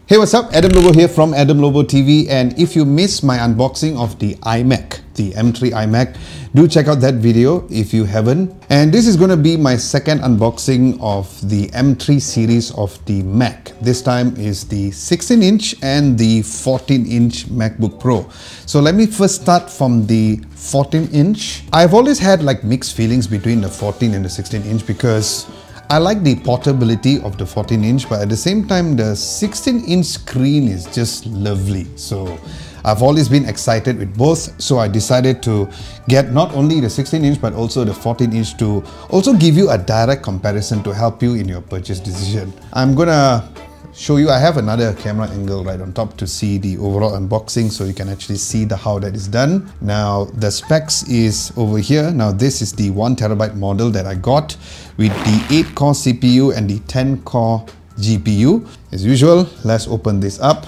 Hey, what's up? Adam Lobo here from Adam Lobo TV, and if you missed my unboxing of the iMac, the M3 iMac, do check out that video if you haven't. And this is going to be my second unboxing of the M3 series of the Mac. This time is the 16-inch and the 14-inch MacBook Pro. So let me first start from the 14-inch. I've always had like mixed feelings between the 14 and the 16-inch because I like the portability of the 14-inch, but at the same time, the 16-inch screen is just lovely. So I've always been excited with both. So I decided to get not only the 16-inch, but also the 14-inch to also give you a direct comparison to help you in your purchase decision. I'm gonna show you, I have another camera angle right on top to see the overall unboxing, so you can actually see how that is done. Now the specs is over here. Now this is the 1TB model that I got with the 8-core CPU and the 10-core GPU. As usual, let's open this up.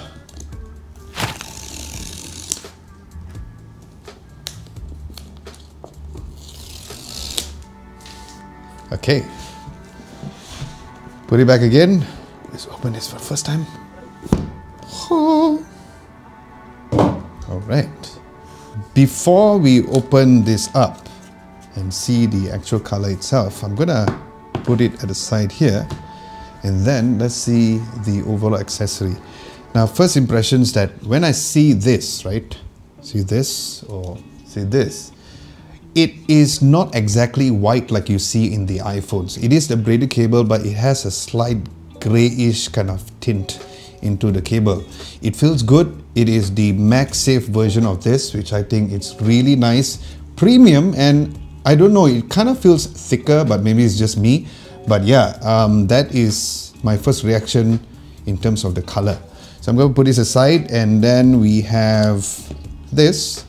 Okay, put it back again. Let's open this for the first time. Oh. All right. Before we open this up and see the actual color itself, I'm gonna put it at the side here, and then let's see the overall accessory. Now, first impressions that when I see this, right? See this or see this? It is not exactly white like you see in the iPhones. It is the braided cable, but it has a slight grayish kind of tint into the cable. It feels good. It is the MagSafe version of this, which I think it's really nice, premium, and I don't know, it kind of feels thicker, but maybe it's just me. But yeah, that is my first reaction in terms of the color. So I'm going to put this aside, and then we have this.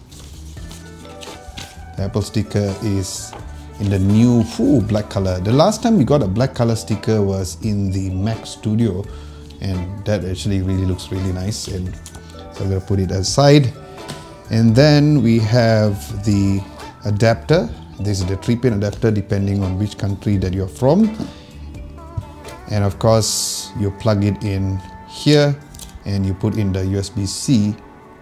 The Apple sticker is in the new black color. The last time we got a black color sticker was in the Mac Studio, and that actually really looks really nice. And so I'm going to put it aside. And then we have the adapter. This is the 3-pin adapter depending on which country that you're from. And of course, you plug it in here and you put in the USB-C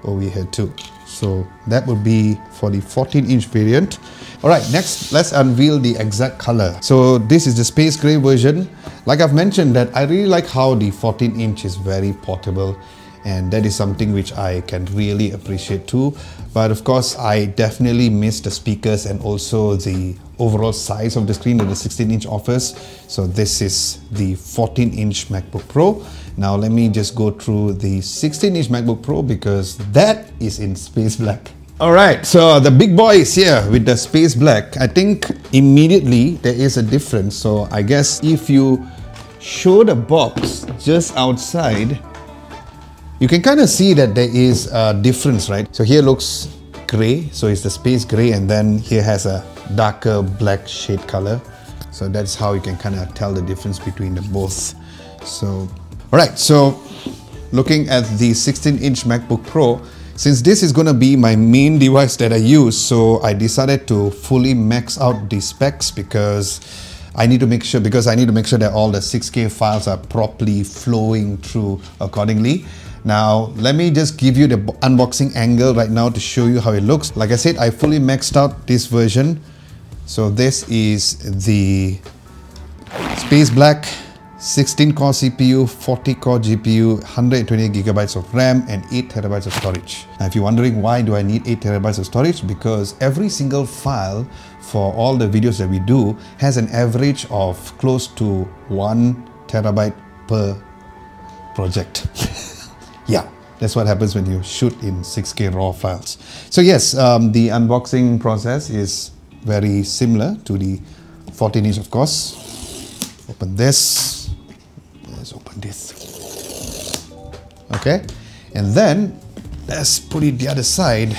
over here too. So that would be for the 14-inch variant. All right, next, let's unveil the exact color. So this is the space gray version. Like I've mentioned, that I really like how the 14-inch is very portable, and that is something which I can really appreciate too. But of course, I definitely miss the speakers and also the overall size of the screen that the 16-inch offers. So this is the 14-inch MacBook Pro. Now let me just go through the 16-inch MacBook Pro because that is in space black. Alright, so the big boy is here with the space black. I think immediately there is a difference. So I guess if you show the box just outside, you can kind of see that there is a difference, right? So here looks gray, so it's the space gray, and then here has a darker black shade color. So that's how you can kind of tell the difference between the both. So, alright, so looking at the 16-inch MacBook Pro, since this is going to be my main device that I use, so I decided to fully max out the specs because I need to make sure that all the 6K files are properly flowing through accordingly. Now, let me just give you the unboxing angle right now to show you how it looks. Like I said, I fully maxed out this version. So this is the space black 16-core CPU, 40-core GPU, 128GB of RAM, and 8TB of storage. Now, if you're wondering why do I need 8TB of storage, because every single file for all the videos that we do has an average of close to 1TB per project. Yeah, that's what happens when you shoot in 6K raw files. So yes, the unboxing process is very similar to the 14-inch, of course. Open this. Let's open this. Okay, and then let's put it the other side.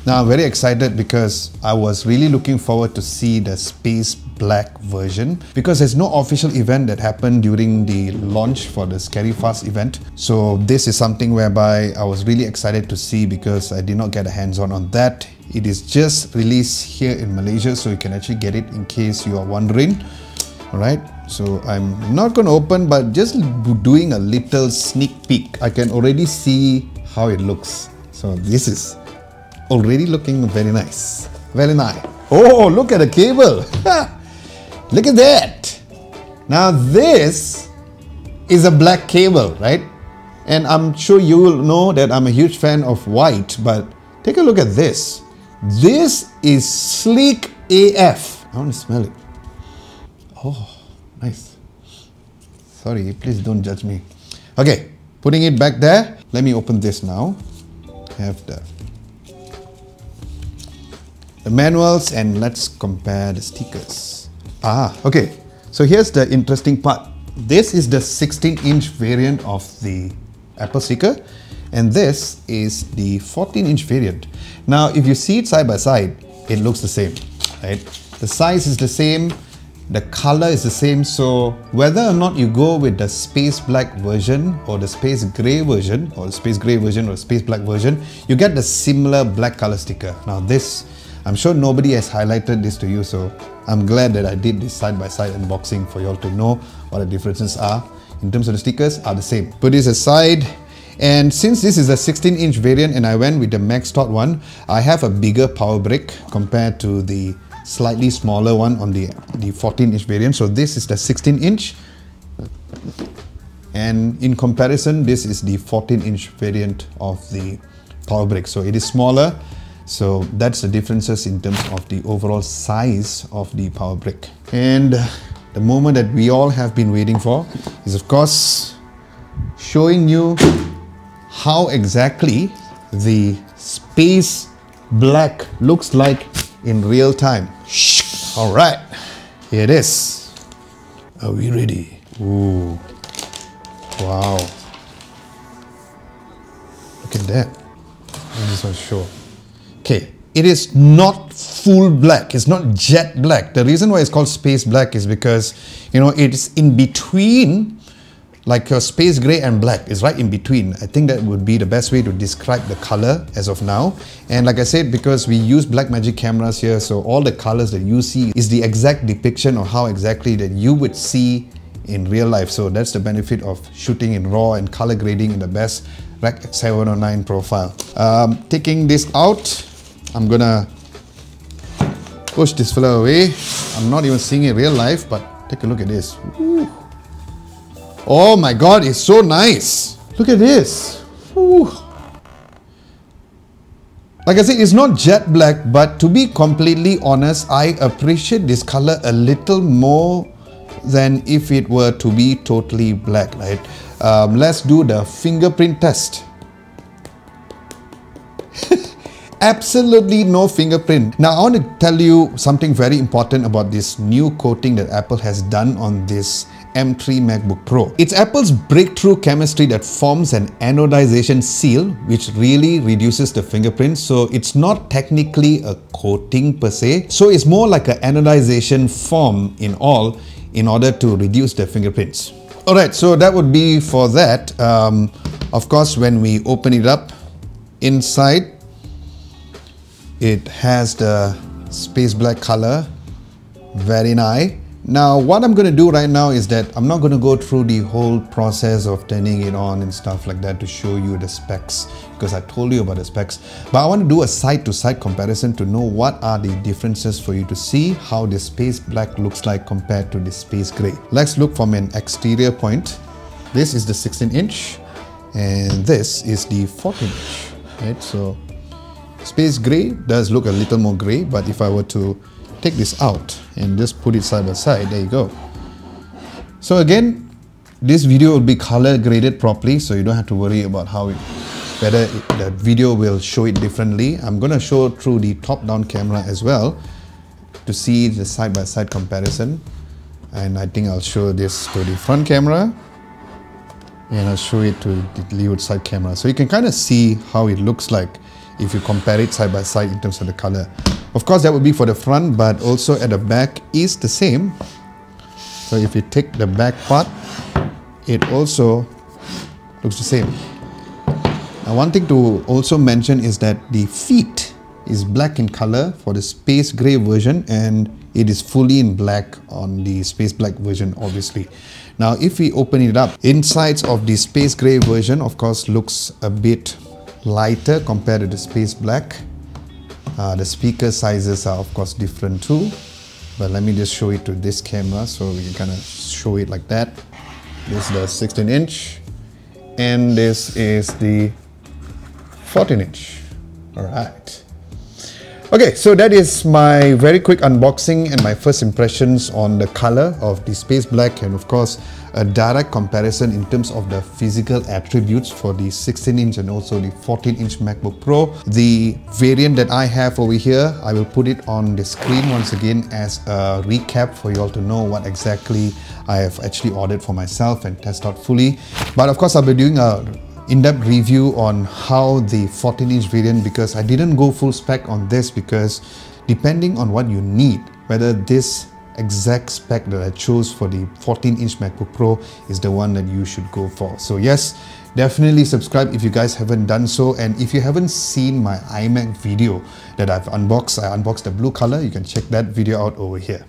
Now I'm very excited because I was really looking forward to see the space black version because there's no official event that happened during the launch for the Scary Fast event. So this is something whereby I was really excited to see because I did not get a hands-on on that. It is just released here in Malaysia, so you can actually get it in case you are wondering. All right. So I'm not going to open, but just doing a little sneak peek. I can already see how it looks. So this is already looking very nice. Very nice. Oh, look at the cable. Look at that. Now this is a black cable, right? And I'm sure you will know that I'm a huge fan of white, but take a look at this. This is sleek AF. I want to smell it. Oh, nice. Sorry, please don't judge me. Okay, putting it back there. Let me open this now. Have the manuals and let's compare the stickers. Okay. So here's the interesting part. This is the 16-inch variant of the Apple sticker, and this is the 14-inch variant. Now, if you see it side by side, it looks the same, right? The size is the same, the color is the same. So whether or not you go with the space black version or the space gray version or the space gray version or space black version, you get the similar black color sticker. Now this, I'm sure nobody has highlighted this to you, so I'm glad that I did this side-by-side unboxing for you all to know what the differences are. In terms of the stickers, are the same. Put this aside, and since this is a 16-inch variant and I went with the Max Tot one, I have a bigger power brick compared to the slightly smaller one on the 14-inch variant. So this is the 16-inch, and in comparison, this is the 14-inch variant of the power brick. So it is smaller. So that's the differences in terms of the overall size of the power brick. And the moment that we all have been waiting for is, of course, showing you how exactly the space black looks like in real time. All right, here it is. Are we ready? Ooh, wow. Look at that. I just want to show. Okay, it is not full black. It's not jet black. The reason why it's called space black is because, you know, it's in between, like your space gray and black is right in between. I think that would be the best way to describe the color as of now. And like I said, because we use Blackmagic cameras here, so all the colors that you see is the exact depiction of how exactly that you would see in real life. So that's the benefit of shooting in RAW and color grading in the best Rec 709 profile. Taking this out, I'm gonna push this fella away. I'm not even seeing it in real life, but take a look at this. Ooh. Oh my god, it's so nice. Look at this. Ooh. Like I said, it's not jet black, but to be completely honest, I appreciate this color a little more than if it were to be totally black, right? Let's do the fingerprint test. Absolutely no fingerprint. Now I want to tell you something very important about this new coating that Apple has done on this M3 MacBook Pro. It's Apple's breakthrough chemistry that forms an anodization seal, which really reduces the fingerprints. So it's not technically a coating per se. So it's more like an anodization form in order to reduce the fingerprints. Alright, so that would be for that. Of course, when we open it up, inside it has the space black color. Very nice. Now what I'm going to do right now is that I'm not going to go through the whole process of turning it on and stuff like that to show you the specs, because I told you about the specs, but I want to do a side-to-side comparison to know what are the differences for you to see how the space black looks like compared to the space gray. Let's look from an exterior point. This is the 16-inch and this is the 14-inch, right? So space gray does look a little more gray, but if I were to take this out and just put it side by side, there you go. So again, this video will be color graded properly, so you don't have to worry about how the video will show it differently. I'm going to show through the top-down camera as well to see the side-by-side comparison, and I think I'll show this to the front camera and I'll show it to the leeward side camera, so you can kind of see how it looks like if you compare it side by side in terms of the color. Of course, that would be for the front, but also at the back is the same. So if you take the back part, it also looks the same. Now one thing to also mention is that the feet is black in color for the space gray version, and it is fully in black on the space black version, obviously. Now if we open it up, insides of the space gray version of course looks a bit lighter compared to the space black. The speaker sizes are of course different too, but let me just show it to this camera so we can kind of show it like that. This is the 16-inch and this is the 14-inch. All right. Okay, so that is my very quick unboxing and my first impressions on the color of the space black, and of course a direct comparison in terms of the physical attributes for the 16-inch and also the 14-inch MacBook Pro. The variant that I have over here, I will put it on the screen once again as a recap for you all to know what exactly I have actually ordered for myself and test out fully. But of course I'll be doing a in-depth review on how the 14-inch variant, because I didn't go full spec on this, because depending on what you need, whether this exact spec that I chose for the 14-inch MacBook Pro is the one that you should go for. So yes, definitely subscribe if you guys haven't done so, and if you haven't seen my iMac video that I've unboxed, I unboxed the blue color, you can check that video out over here.